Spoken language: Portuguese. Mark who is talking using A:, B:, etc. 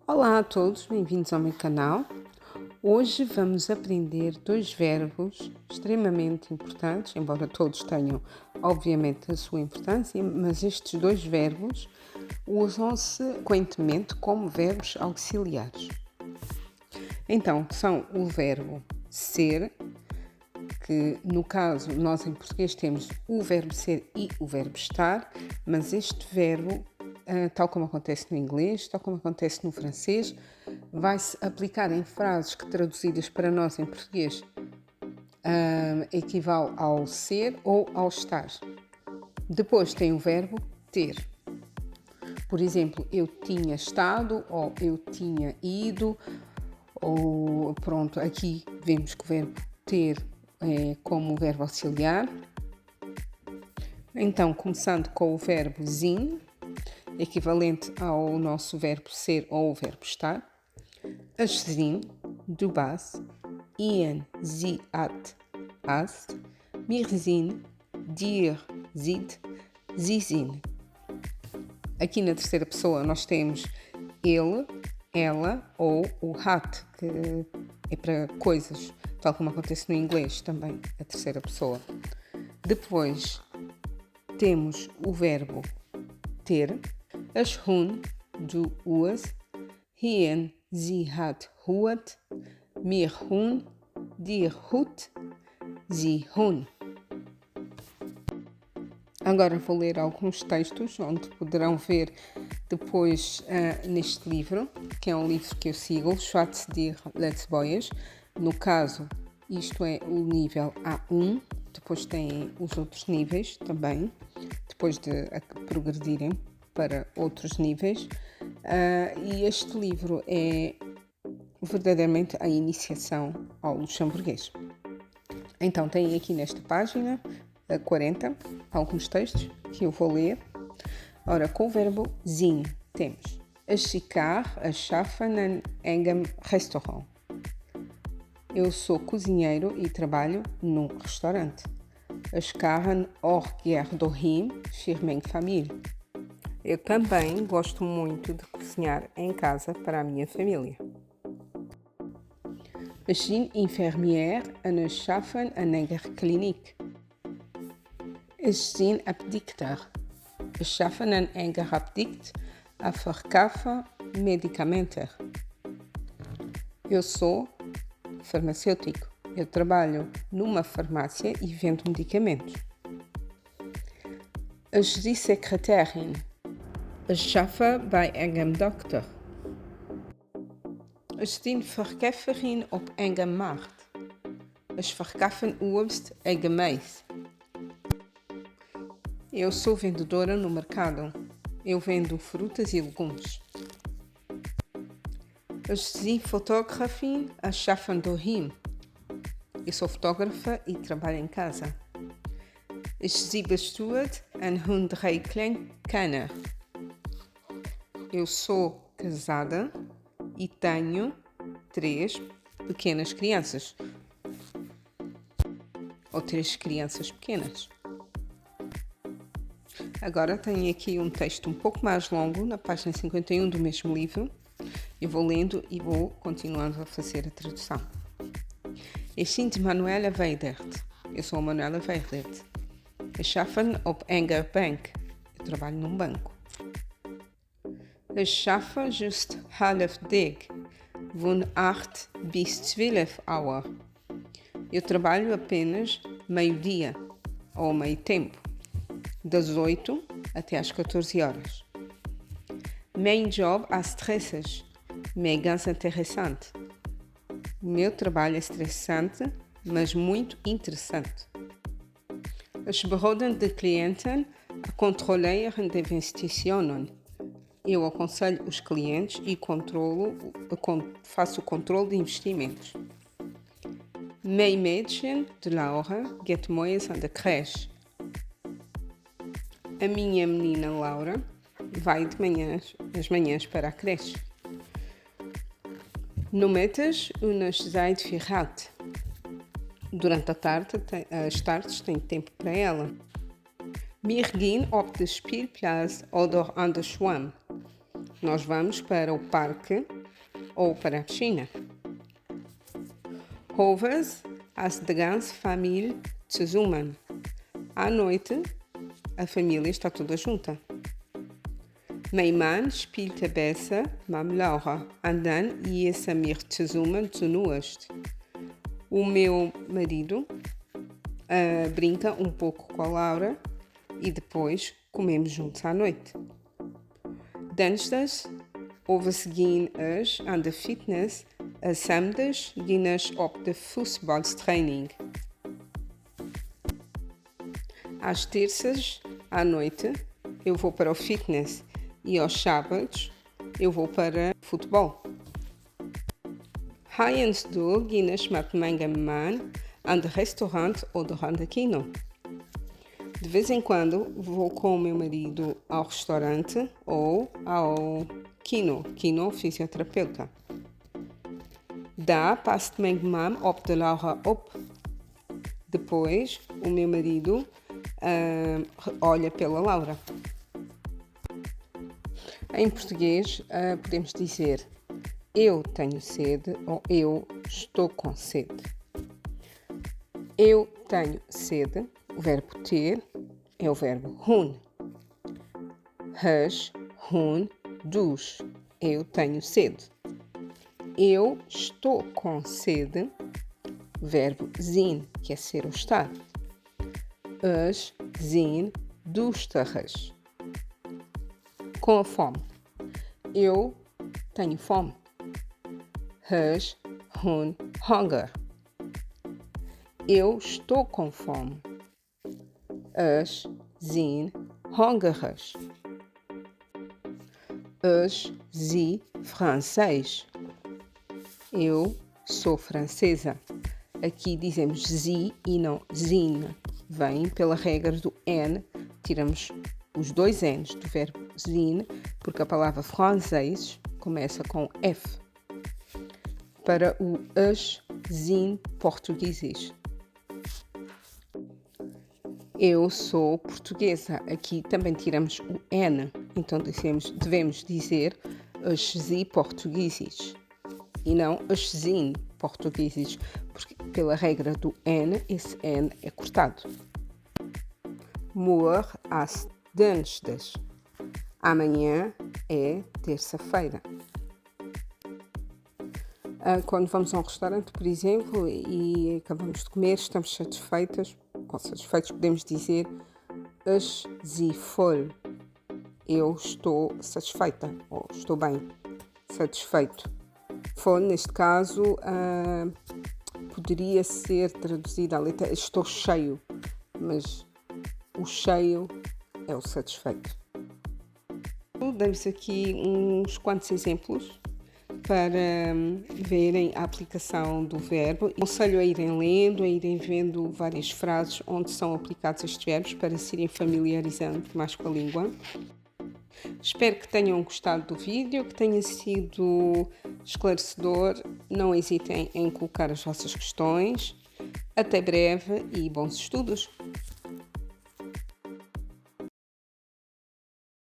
A: Olá a todos, bem-vindos ao meu canal. Hoje vamos aprender dois verbos extremamente importantes, embora todos tenham, obviamente, a sua importância, mas estes dois verbos usam-se frequentemente como verbos auxiliares. Então, são o verbo ser, que no caso nós em português temos o verbo ser e o verbo estar, mas este verbo, tal como acontece no inglês, tal como acontece no francês, vai-se aplicar em frases que traduzidas para nós em português equivale ao ser ou ao estar. Depois tem o verbo ter. Por exemplo, eu tinha estado ou eu tinha ido, ou pronto, aqui vemos que o verbo ter é como verbo auxiliar. Então, começando com o verbo sind, equivalente ao nosso verbo ser ou o verbo estar. Ich sind, du bist, ihr, sie, at, hast, wir sind, dir, seid, sie sind. Aqui na terceira pessoa nós temos ele, ela ou o hat, que é para coisas, tal como acontece no inglês também, a terceira pessoa. Depois temos o verbo ter, as hun, du us, hien, sie hat, huat, mir hun, dir hut, sie hun. Agora vou ler alguns textos onde poderão ver depois neste livro, que é um livro que eu sigo, o Schwarz dir Let's Boys. No caso, isto é o nível A1, depois têm os outros níveis também, depois de progredirem para outros níveis. E este livro é verdadeiramente a iniciação ao luxemburguês. Então, tem aqui nesta página 40 alguns textos que eu vou ler. Ora, com o verbo zijn temos ich ficar, a schaffen en engem restaurant. Eu sou cozinheiro e trabalho num restaurante. Ich kann auch gerne daheim für meine Familie. Eu também gosto muito de cozinhar em casa para a minha família. Ich bin infirmière en ich arbeite in einer Klinik. Ich bin Apotheker. Ich arbeite in einer Apotheke a verkaufen Medikamente. Eu sou farmacêutico. Eu trabalho numa farmácia e vendo medicamentos. Ich bin Sekretärin. Ich arbeite bei einem Doktor. Ich bin Verkäuferin op einem Markt. Ich verkaufe Obst e Gemüse. Eu sou vendedora no mercado. Eu vendo frutas e legumes. Ich bin Fotografin a schaffen daheim. Eu sou fotógrafa e trabalho em casa. Ich bin bestuurd en hun 3 kleine kinderen. Eu sou casada e tenho 3 pequenas crianças. Ou 3 crianças pequenas. Agora tenho aqui um texto um pouco mais longo, na página 51 do mesmo livro. Eu vou lendo e vou continuando a fazer a tradução. Ich bin Manuela Weidert. Eu sou a Manuela Weidert. Ich arbeite op einer Bank. Eu trabalho num banco. Ich arbeite just half dag, von 8 bis 12 Uhr. Eu trabalho apenas meio-dia, ou meio tempo, das 8 até às 14 horas. Mijn job é stressig, mas ganz interessante. O meu trabalho é estressante, mas muito interessante. Ich berate de cliënten a controleren de investitionen. Eu aconselho os clientes e faço o controle de investimentos. Mijn meisje, de Laura, gaat morgens aan de creche. A minha menina Laura vai às manhãs para a creche. Nometas unas Zeit für halt. Durante a tarde, as tardes têm tempo para ela. Wir gehen op de Spielplatz oder an de Schwamm. nós vamos para o parque ou para a piscina. Hovers as de ganze Familie zusammen. À noite, a família está toda junta. Mein Mann spielte besser mit Laura und dann essen wir zusammen zu Nacht. O meu marido brinca um pouco com a Laura e depois comemos juntos à noite. Dinsdags overgehen es aan de fitness, zondags gaan es op de voetbaltraining. Às terças à noite eu vou para o fitness e aos sábados eu vou para futebol. Hajensdag gaan es met mijn man aan de restaurant ou aan de kino. De vez em quando vou com o meu marido ao restaurante ou ao kino fisioterapeuta. Daar past mijn man op de Laura op. Depois, o meu marido olha pela Laura. Em português, podemos dizer eu tenho sede ou eu estou com sede. Eu tenho sede, o verbo ter é o verbo hun. Has, hun, dus. Eu tenho sede. Eu estou com sede, verbo zijn, que é ser ou estar. As, zijn, dusteres. Com a fome. Eu tenho fome. Has, hun, hunger. Eu estou com fome. As, zijn, hongerig. As, zie, francês. Eu sou francesa. Aqui dizemos zi e não zine. Vem pela regra do N, tiramos os dois N's do verbo zine, porque a palavra francês começa com F. Para o as, zine portugueses. Eu sou portuguesa. Aqui também tiramos o N, então devemos dizer as zi portugueses e não as zin portugueses, porque pela regra do N, esse N é cortado. Morgen às dinsdags. Amanhã é terça-feira. Quando vamos a um restaurante, por exemplo, e acabamos de comer, estamos satisfeitos, podemos dizer ich zie voll. Eu estou satisfeita, ou estou bem, satisfeito. Voll, neste caso, poderia ser traduzida a letra estou cheio, mas o cheio é o satisfeito. Damos aqui uns quantos exemplos para verem a aplicação do verbo. Aconselho a irem lendo, a irem vendo várias frases onde são aplicados estes verbos para se irem familiarizando mais com a língua. Espero que tenham gostado do vídeo, que tenha sido esclarecedor. Não hesitem em colocar as vossas questões. Até breve e bons estudos!